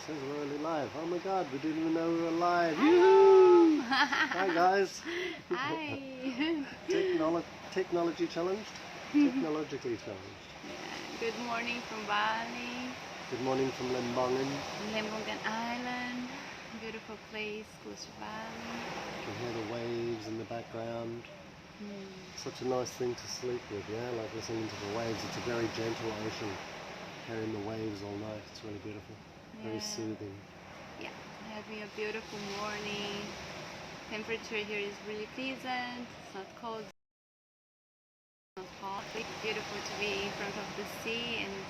says we're already live. Oh my god, we didn't even know we were live. Hello. Hi guys. Hi. Technology challenged? Technologically challenged. Yeah. Good morning from Bali, Good morning from Lembongan. Lembongan Island. Beautiful place close to Bali. You can hear the waves in the background. Such a nice thing to sleep with, yeah? Like listening to the waves. It's a very gentle ocean. Hearing the waves all night. It's really beautiful. Very soothing. Yeah, having a beautiful morning. Temperature here is really pleasant. It's not cold, it's not hot. It's beautiful to be in front of the sea and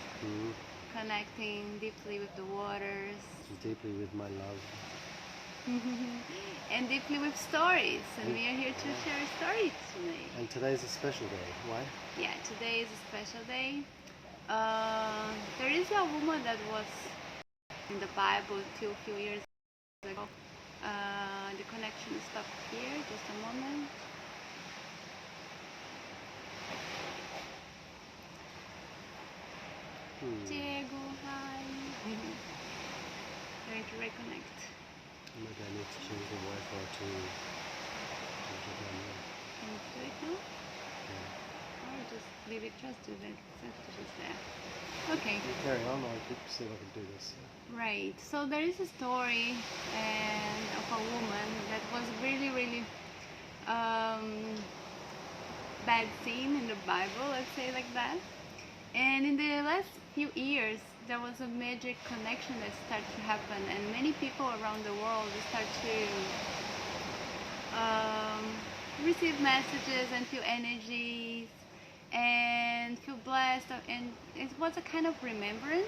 connecting deeply with the waters. Deeply with my love. And deeply with stories. And we are here to share stories today. And today's a special day. Why? Yeah, today is a special day. There is a woman that was in the Bible till a few years ago. The connection stopped here, just a moment. Diego, hi. Going to reconnect. Maybe I need to change the Wi-Fi to Can you do it now? Or just leave it just to the just there. Okay. You carry on, I'll see if I can do this. Right. So there is a story of a woman that was really bad scene in the Bible, let's say like that. And in the last few years, there was a magic connection that started to happen, and many people around the world start to receive messages and feel energies and feel blessed, and it was a kind of remembrance.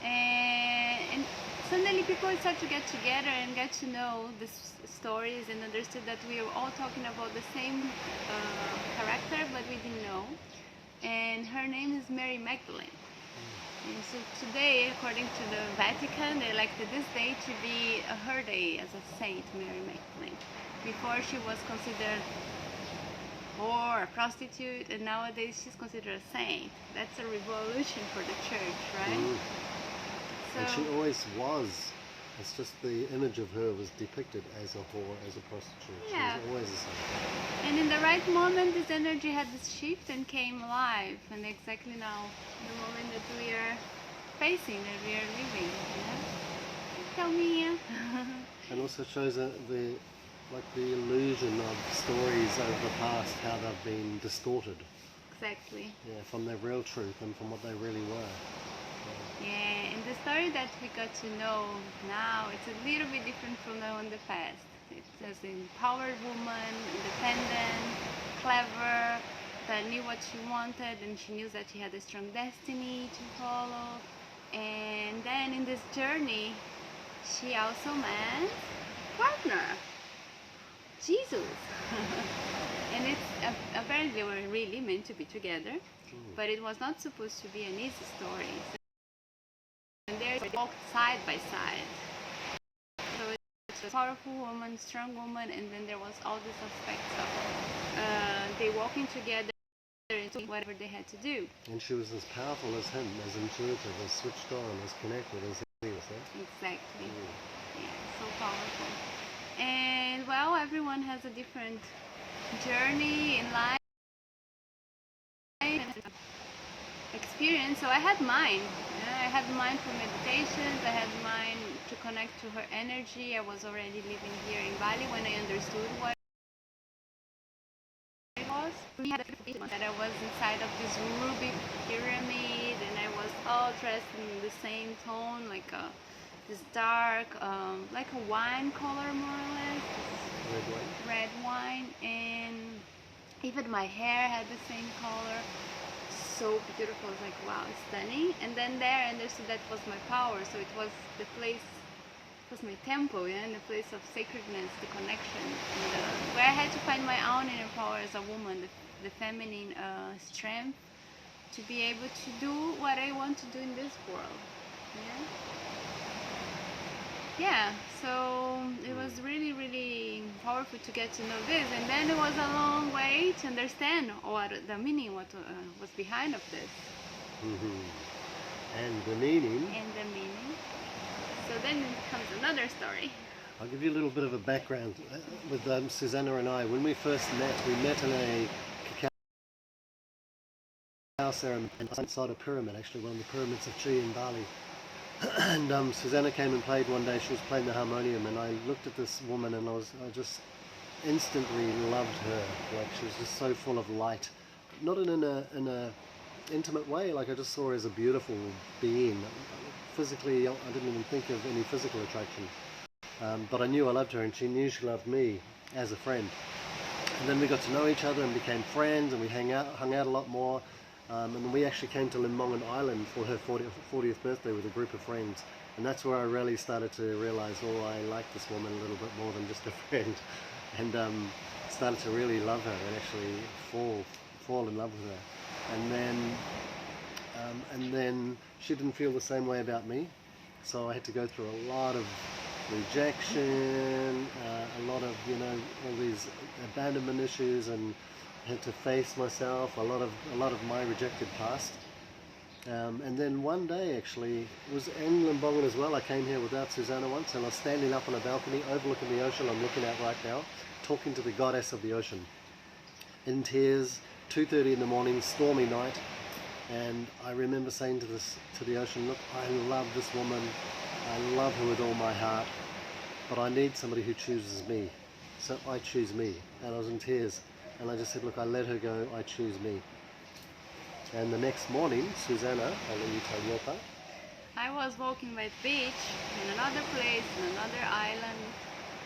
And suddenly people start to get together and get to know these stories and understood that we are all talking about the same character, but we didn't know. And her name is Mary Magdalene. And so today, according to the Vatican, they elected this day to be her day as a saint, Mary Magdalene. Before she was considered or a prostitute, and nowadays she's considered a saint. That's a revolution for the church, right? So, and she always was. It's just the image of her was depicted as a whore, as a prostitute. Yeah. She was always the same. And in the right moment, this energy had this shift and came alive. And exactly now, the moment that we are facing, that we are living. Tell me. And also shows the illusion of stories over the past, how they've been distorted. Exactly. Yeah, from their real truth and from what they really were. Yeah, and the story that we got to know now, it's a little bit different from the one in the past. It's an empowered woman, independent, clever, that knew what she wanted, and she knew that she had a strong destiny to follow. And then in this journey, she also met a partner, Jesus. And it's apparently they were really meant to be together, but it was not supposed to be an easy story. And they walked side by side. So it's a powerful woman, strong woman, and then there was all these aspects of they walking together and doing whatever they had to do. And she was as powerful as him, as intuitive, as switched on, as connected as he was. Exactly. Yeah, so powerful. And well, everyone has a different journey in life and experience. So I had mine. I had mine for meditations. I had mine to connect to her energy. I was already living here in Bali when I understood what it was. We had a feeling that I was inside of this ruby pyramid, and I was all dressed in the same tone, like this dark, like a wine color more or less. Red wine, and even my hair had the same color. So beautiful. I was like, wow, it's stunning. And then there I understood that was my power. So it was the place, it was my temple, and the place of sacredness, the connection, and where I had to find my own inner power as a woman, the feminine strength to be able to do what I want to do in this world. Yeah, so it was really powerful to get to know this, and then it was a long way to understand what the meaning, what was behind of this. And the meaning. And the meaning. So then it becomes another story. I'll give you a little bit of a background with Susanna and I. When we first met, we met in a cacao ceremony inside a pyramid, actually one of the pyramids of Chi in Bali. And Susanna came and played one day. She was playing the harmonium, and I looked at this woman, and I just instantly loved her. Like, she was just so full of light, not in a intimate way. Like, I just saw her as a beautiful being. Physically, I didn't even think of any physical attraction, but I knew I loved her, and she knew she loved me as a friend. And then we got to know each other and became friends, and we hung out a lot more. And we actually came to Limongan Island for her 40th birthday with a group of friends. And that's where I really started to realize, oh, I like this woman a little bit more than just a friend. And started to really love her and actually fall in love with her. And then she didn't feel the same way about me. So I had to go through a lot of rejection, a lot of, all these abandonment issues, and had to face myself, a lot of my rejected past. And then one day, actually, it was in Limongan as well. I came here without Susanna once, and I was standing up on a balcony overlooking the ocean I'm looking at right now, talking to the goddess of the ocean. In tears, 2:30 in the morning, stormy night, and I remember saying to the ocean, look, I love this woman, I love her with all my heart, but I need somebody who chooses me, so I choose me. And I was in tears. And I just said, look, I let her go, I choose me. And the next morning, Susanna, I'll let you tell your part. I was walking by the beach in another place, in another island,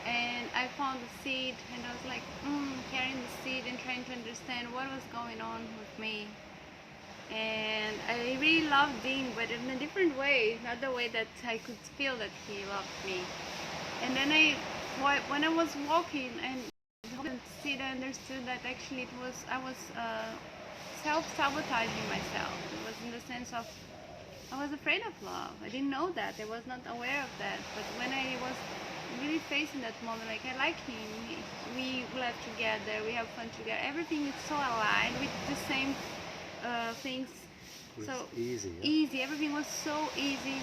and I found a seed, and I was like, carrying the seed and trying to understand what was going on with me. And I really loved Dean, but in a different way, not the way that I could feel that he loved me. And then when I was walking, and I understood that actually I was self-sabotaging myself. It was in the sense of I was afraid of love. I didn't know that. I was not aware of that. But when I was really facing that moment, like, I like him, we laugh together, we have fun together, everything is so aligned with the same things. It was so easy. Yeah? Easy. Everything was so easy.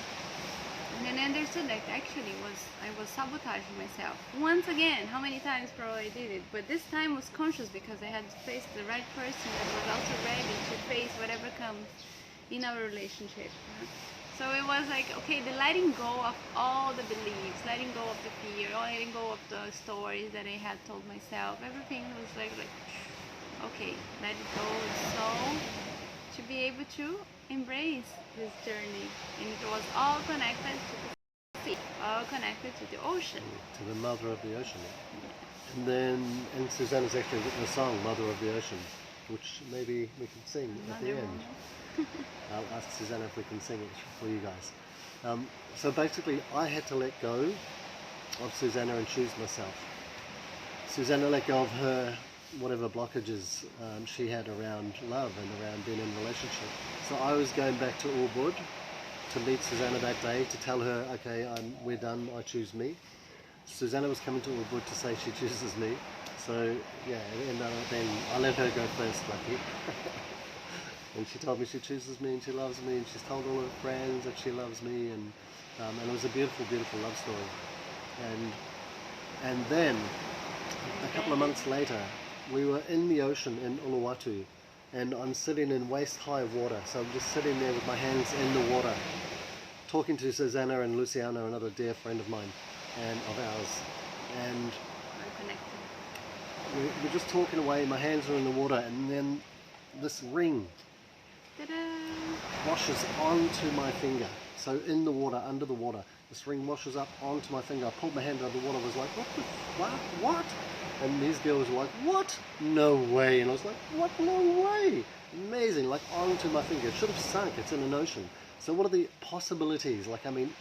And then I understood that actually I was sabotaging myself. Once again, how many times probably I did it, but this time was conscious because I had to face the right person that was also ready to face whatever comes in our relationship. So it was like, okay, the letting go of all the beliefs, letting go of the fear, letting go of the stories that I had told myself. Everything was like okay, let it go. So to be able to embrace this journey, and it was all connected to the sea, all connected to the ocean, to the mother of the ocean. And Susanna's actually written a song, Mother of the Ocean, which maybe we can sing at the end. I'll ask Susanna if we can sing it for you guys. So basically, I had to let go of Susanna and choose myself. Susanna let go of her whatever blockages she had around love and around being in a relationship. So I was going back to Ubud to meet Susanna that day, to tell her, okay, we're done, I choose me. Susanna was coming to Ubud to say she chooses me. So yeah, and then I let her go first, lucky. And she told me she chooses me and she loves me, and she's told all her friends that she loves me, and it was a beautiful, beautiful love story. And then a couple of months later, we were in the ocean in Uluwatu, and I'm sitting in waist-high water. So I'm just sitting there with my hands in the water, talking to Susanna and Luciana, another dear friend of mine and of ours. And we're just talking away, my hands are in the water, and then this ring washes onto my finger. So in the water, under the water, this ring washes up onto my finger. I pulled my hand out of the water, I was like, what? And these girls were like, what? No way. And I was like, what? No way. Amazing, like onto my finger. It should have sunk, it's in an ocean. So what are the possibilities? Like, I mean,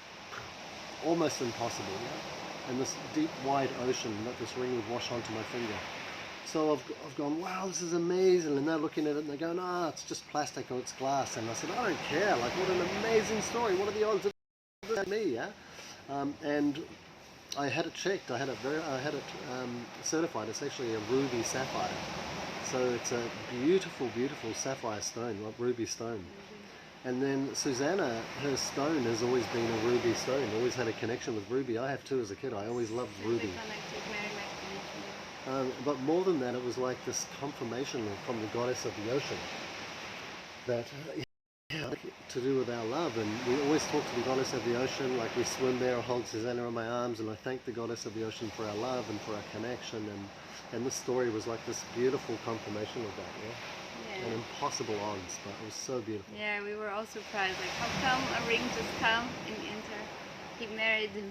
almost impossible, yeah? And this deep, wide ocean that this ring would wash onto my finger. So I've gone, wow, this is amazing. And they're looking at it and they're going, it's just plastic or it's glass. And I said, I don't care. Like, what an amazing story. What are the odds of this me, yeah? And I had it checked. I had it certified. It's actually a ruby sapphire. So it's a beautiful, beautiful sapphire stone, like ruby stone. And then Susanna, her stone has always been a ruby stone. Always had a connection with ruby. I have too as a kid. I always loved ruby. But more than that, it was like this confirmation from the goddess of the ocean that to do with our love. And we always talk to the goddess of the ocean, like we swim there, I hold Susanna in my arms, and I thank the goddess of the ocean for our love and for our connection. And this story was like this beautiful confirmation of that. An impossible odds, but it was so beautiful. Yeah, we were all surprised. Like, how come a ring just come and enter? He married the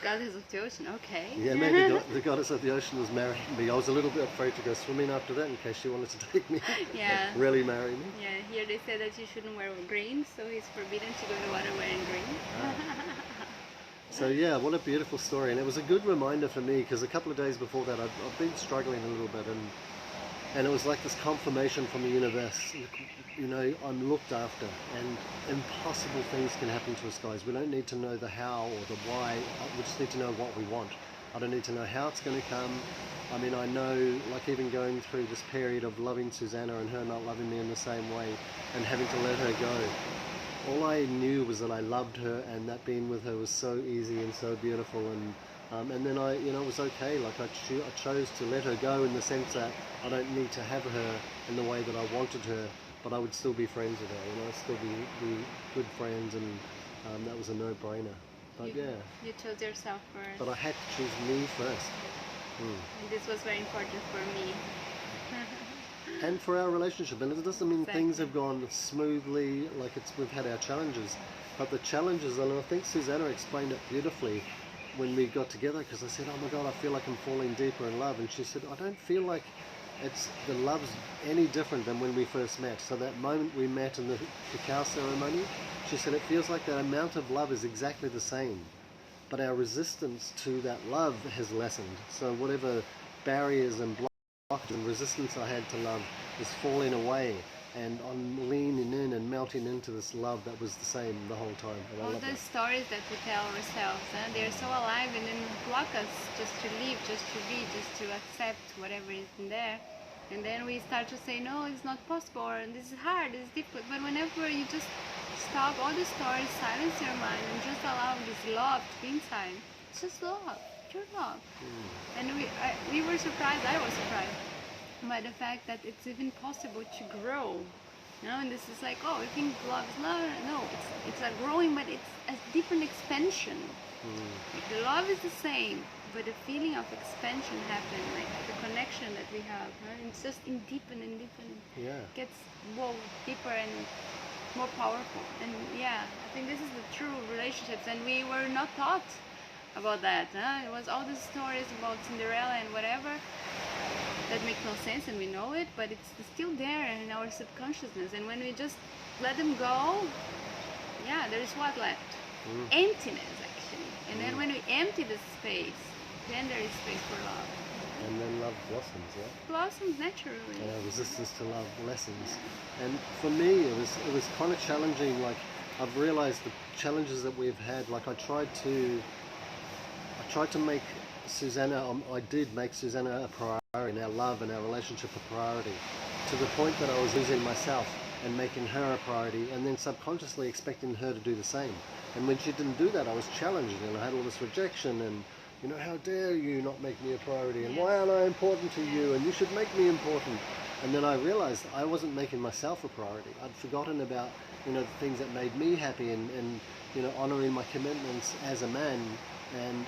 goddess of the ocean. Okay. Yeah, maybe the goddess of the ocean was marrying me. I was a little bit afraid to go swimming after that in case she wanted to take me. Yeah. Really marry me. Yeah. Here they say that you shouldn't wear green, so he's forbidden to go to water wearing green. So yeah, what a beautiful story, and it was a good reminder for me because a couple of days before that I've been struggling a little bit, and it was like this confirmation from the universe. You know, I'm looked after, and impossible things can happen to us, guys. We don't need to know the how or the why. We just need to know what we want. I don't need to know how it's going to come. I mean, I know, like even going through this period of loving Susanna and her not loving me in the same way and having to let her go. All I knew was that I loved her, and that being with her was so easy and so beautiful. And then it was okay. Like I chose to let her go in the sense that I don't need to have her in the way that I wanted her, but I would still be friends with her. I'd still be good friends, and that was a no-brainer. But you chose yourself first. But I had to choose me first. And this was very important for me. And for our relationship. And it doesn't mean things have gone smoothly, like we've had our challenges. But the challenges, and I think Susanna explained it beautifully when we got together, because I said, oh my God, I feel like I'm falling deeper in love. And she said, I don't feel like the love's any different than when we first met. So that moment we met in the cacao ceremony, she said, it feels like that amount of love is exactly the same. But our resistance to that love has lessened. So whatever barriers and blocks and resistance I had to love is falling away. And I'm leaning in and melting into this love that was the same the whole time. And all the stories that we tell ourselves, they're so alive and then block us just to live, just to be, just to accept whatever is in there. And then we start to say, no, it's not possible, or this is hard, it's difficult. But whenever you just stop all the stories, silence your mind, and just allow this love to be inside, it's just love, pure love. And we were surprised, I was surprised by the fact that it's even possible to grow. And this is like, oh, you think love is love? No, it's a growing, but it's a different expansion. Like the love is the same, but the feeling of expansion happens, like the connection that we have. It's just in deepen and deepen. Gets deeper and more powerful. And I think this is the true relationships, and we were not taught about that. It was all these stories about Cinderella and whatever that make no sense, and we know it, but it's still there in our subconsciousness. And when we just let them go, there is what left? Emptiness, actually. And then when we empty the space, then there is space for love. And then love blossoms, blossoms naturally. Resistance to love lessens. And for me, it was kind of challenging. Like I've realized the challenges that we've had. Like I tried to make Susanna. I did make Susanna a priority, and our love and our relationship a priority, to the point that I was losing myself and making her a priority, and then subconsciously expecting her to do the same. And when she didn't do that, I was challenged, and I had all this rejection, and how dare you not make me a priority, and why aren't I important to you, and you should make me important. And then I realized I wasn't making myself a priority. I'd forgotten about the things that made me happy, and honoring my commitments as a man, and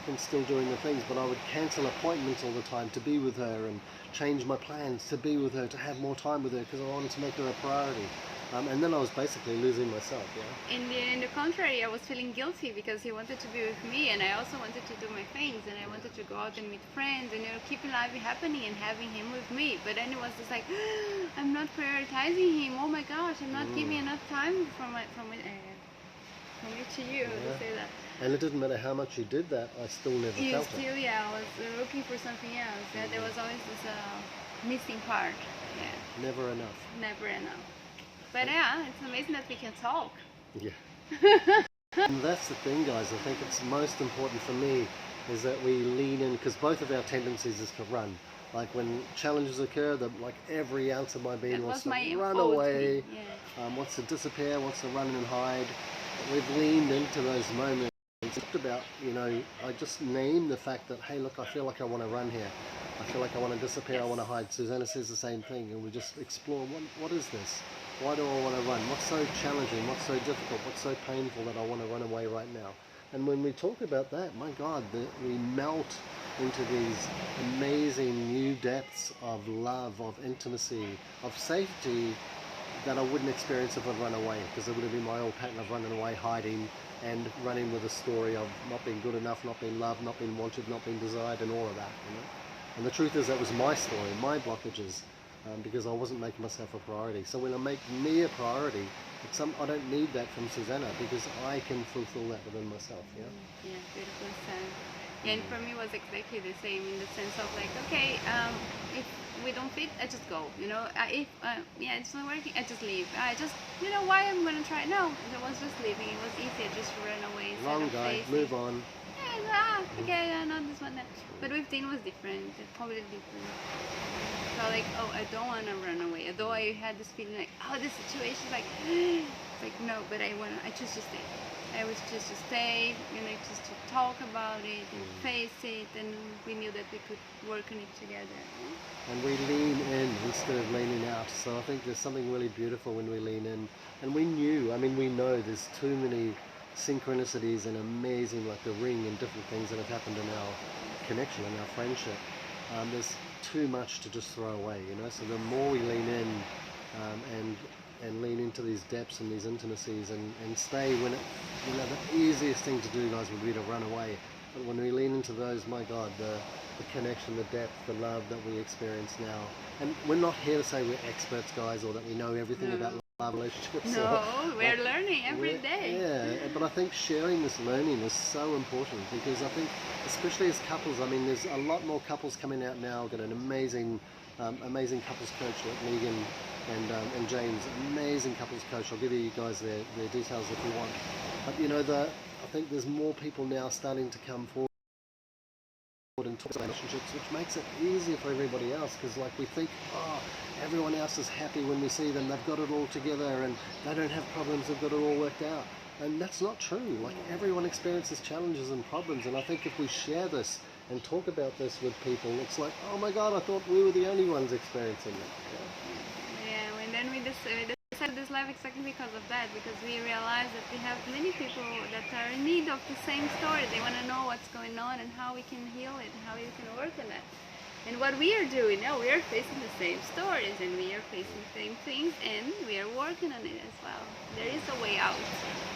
and still doing the things, but I would cancel appointments all the time to be with her, and change my plans to be with her, to have more time with her, because I wanted to make her a priority. And then I was basically losing myself. In the contrary, I was feeling guilty because he wanted to be with me, and I also wanted to do my things, and I wanted to go out and meet friends, and keep life happening and having him with me. But then it was just like, I'm not prioritizing him. Oh my gosh, I'm not giving enough time from me to you to say that. And it didn't matter how much you did that, I still never felt it. I was looking for something else. There was always this missing part. Never enough. Never enough. But it's amazing that we can talk. And that's the thing, guys. I think it's most important for me is that we lean in, because both of our tendencies is to run. Like when challenges occur, like every ounce of my being That wants was to my run old away, me. Yeah. wants to disappear, wants to run and hide. But we've leaned into those moments. It's just about, I just name the fact that, hey, look, I feel like I want to run here. I feel like I want to disappear, I Yes. want to hide. Susanna says the same thing, and we just explore, what is this? Why do I want to run? What's so challenging? What's so difficult? What's so painful that I want to run away right now? And when we talk about that, my God, we melt into these amazing new depths of love, of intimacy, of safety that I wouldn't experience if I'd run away, because it would have been my old pattern of running away, hiding, and running with a story of not being good enough, not being loved, not being wanted, not being desired, and all of that. And the truth is that was my story, my blockages, because I wasn't making myself a priority. So when I make me a priority, I don't need that from Susanna, because I can fulfill that within myself. Yeah. Yeah, beautiful said. Yeah, and for me it was exactly the same in the sense of like, okay, if we don't fit, I just go. If it's not working, I just leave. I just, why I'm gonna try? No, I was just leaving. It was easier just to run away instead Wrong of guy, facing. move on. Okay, not this one. That. But with Dean was different, completely different. So like, oh, I don't want to run away. Although I had this feeling like, oh, this situation is like, it's like no, but I choose to stay. I was choose to stay, just to talk about it and face it, and we knew that we could work on it together. And we lean in instead of leaning out. So I think there's something really beautiful when we lean in. And we know there's too many synchronicities and amazing, like the ring and different things that have happened in our connection and our friendship. There's too much to just throw away, So the more we lean in and lean into these depths and these intimacies and stay when the easiest thing to do, guys, would be to run away. But when we lean into those, my God, the connection, the depth, the love that we experience now. And we're not here to say we're experts, guys, or that we know everything about love relationships. No, we're learning every day. Yeah, but I think sharing this learning is so important, because I think, especially as couples, there's a lot more couples coming out now. Got an amazing couples coach like Megan and James, amazing couples coach. I'll give you guys their details if you want. But I think there's more people now starting to come forward and talk about relationships, which makes it easier for everybody else, because like we think, everyone else is happy when we see them, they've got it all together and they don't have problems, they've got it all worked out. And that's not true. Like, everyone experiences challenges and problems, and I think if we share this and talk about this with people, it's like, oh my God, I thought we were the only ones experiencing it. Yeah, and then we decided this live exactly because of that, because we realized that we have many people that are in need of the same story. They want to know what's going on and how we can heal it, how we can work on it. And what we are doing now, we are facing the same stories, and we are facing the same things, and we are working on it as well. There is a way out,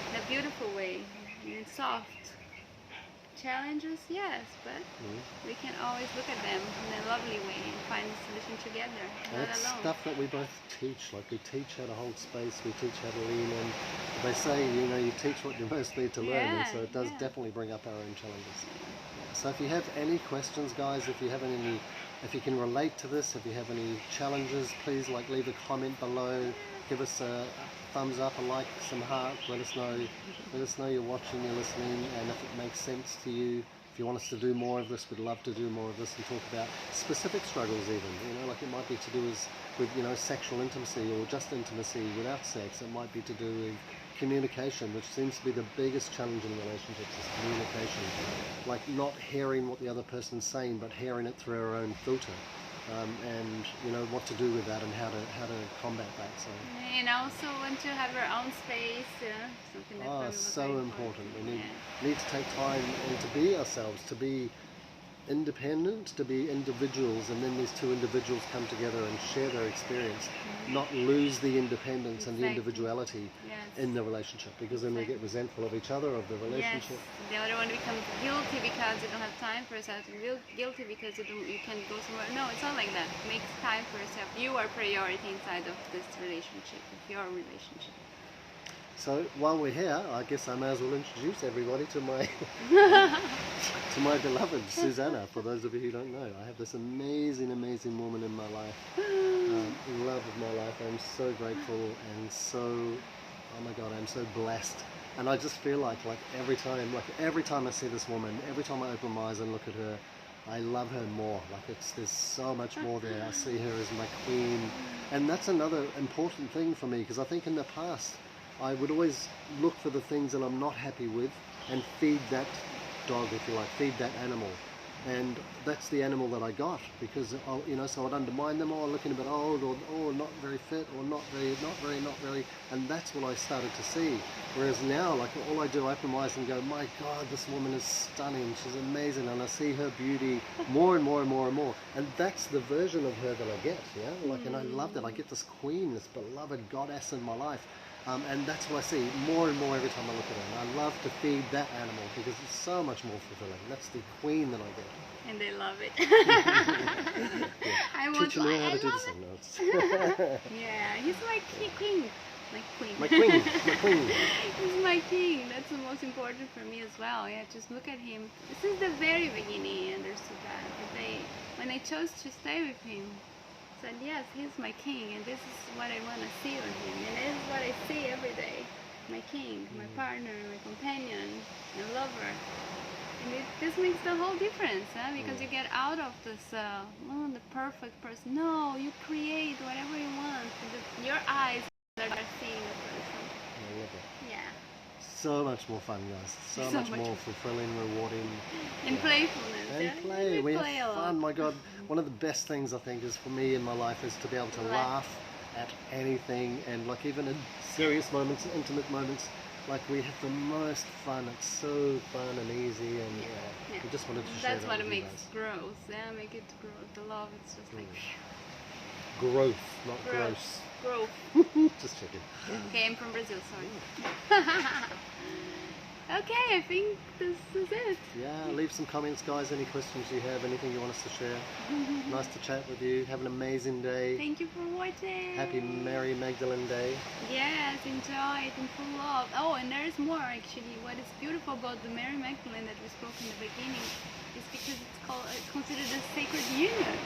in a beautiful way, and it's soft. Challenges, yes, but we can always look at them in a lovely way and find a solution together, not That's alone. stuff that we both teach. Like, we teach how to hold space, we teach how to lean in. They say, you teach what you most need to learn, and so it does definitely bring up our own challenges. So if you have any questions, guys, if you can relate to this, if you have any challenges, please leave a comment below, give us a thumbs up, a like, some heart, let us know you're watching, you're listening, and if it makes sense to you. If you want us to do more of this, we'd love to do more of this and talk about specific struggles even, like it might be to do with sexual intimacy or just intimacy without sex. It might be to do with communication, which seems to be the biggest challenge in relationships, is communication. Like, not hearing what the other person's saying, but hearing it through our own filter. And what to do with that and how to combat that. So. And also want to have our own space, something that so important. We need to take time and to be ourselves, to be independent, to be individuals, and then these two individuals come together and share their experience, not lose the independence and the individuality in the relationship, because then we get resentful of each other, of the relationship. Yes. The other one becomes guilty because you don't have time for yourself, guilty because you can go somewhere. No, it's not like that. Make time for yourself. You are priority inside of this relationship, of your relationship. So while we're here, I guess I may as well introduce everybody to my to my beloved Susanna. For those of you who don't know, I have this amazing woman in my life, love of my life. I'm so grateful and so, oh my God, I'm so blessed. And I just feel like every time I see this woman, every time I open my eyes and look at her, I love her more. Like there's so much more there. I see her as my queen, and that's another important thing for me, because I think in the past I would always look for the things that I'm not happy with and feed that dog, if you like, feed that animal. And that's the animal that I got, because so I'd undermine them, or looking a bit old, or not very fit, or not very, and that's what I started to see. Whereas now, like, all I do, I open my eyes and go, my God, this woman is stunning, she's amazing, and I see her beauty more and more and more and more, and that's the version of her that I get, like, and I love that. I get this queen, this beloved goddess in my life. And that's what I see more and more every time I look at her. And I love to feed that animal because it's so much more fulfilling. That's the queen that I get. And they love it. Yeah. I want Teach me how to do love this. it. Yeah, he's my queen. My queen. My queen. My queen. He's my king. That's the most important for me as well. Yeah, just look at him. Since the very beginning, I understood that. But when I chose to stay with him, said, yes, he's my king, and this is what I want to see on him, and this is what I see every day. My king, my partner, my companion, my lover. And this makes the whole difference, because you get out of this, the perfect person. No, you create whatever you want. Your eyes are seeing the person. I love it. Yeah. So much more fun, guys. So much more fulfilling, rewarding. And playfulness. And play. We have fun. My God, one of the best things I think is for me in my life is to be able to laugh at anything, and like even in serious moments, intimate moments, like we have the most fun. It's so fun and easy, and we just wanted to share that. That's what with makes you guys. growth. Yeah, make it grow. The love, it's just like growth, not gross. Growth. Just checking. Okay, I'm from Brazil, sorry. Okay, I think this is it. Yeah, leave some comments, guys. Any questions you have, anything you want us to share. Nice to chat with you. Have an amazing day. Thank you for watching. Happy Mary Magdalene Day. Yes, enjoy it and full love. Oh, and there's more actually. What is beautiful about the Mary Magdalene that we spoke in the beginning is because it's considered a sacred union.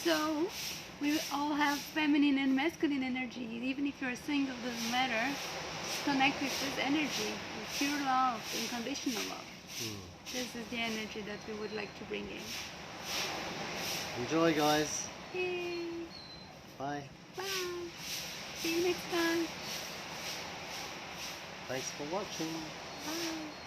So we all have feminine and masculine energy. Even if you're single, doesn't matter. Just connect with this energy, with pure love, unconditional love. This is the energy that we would like to bring in. Enjoy, guys. Yay. Bye. Bye. See you next time. Thanks for watching. Bye.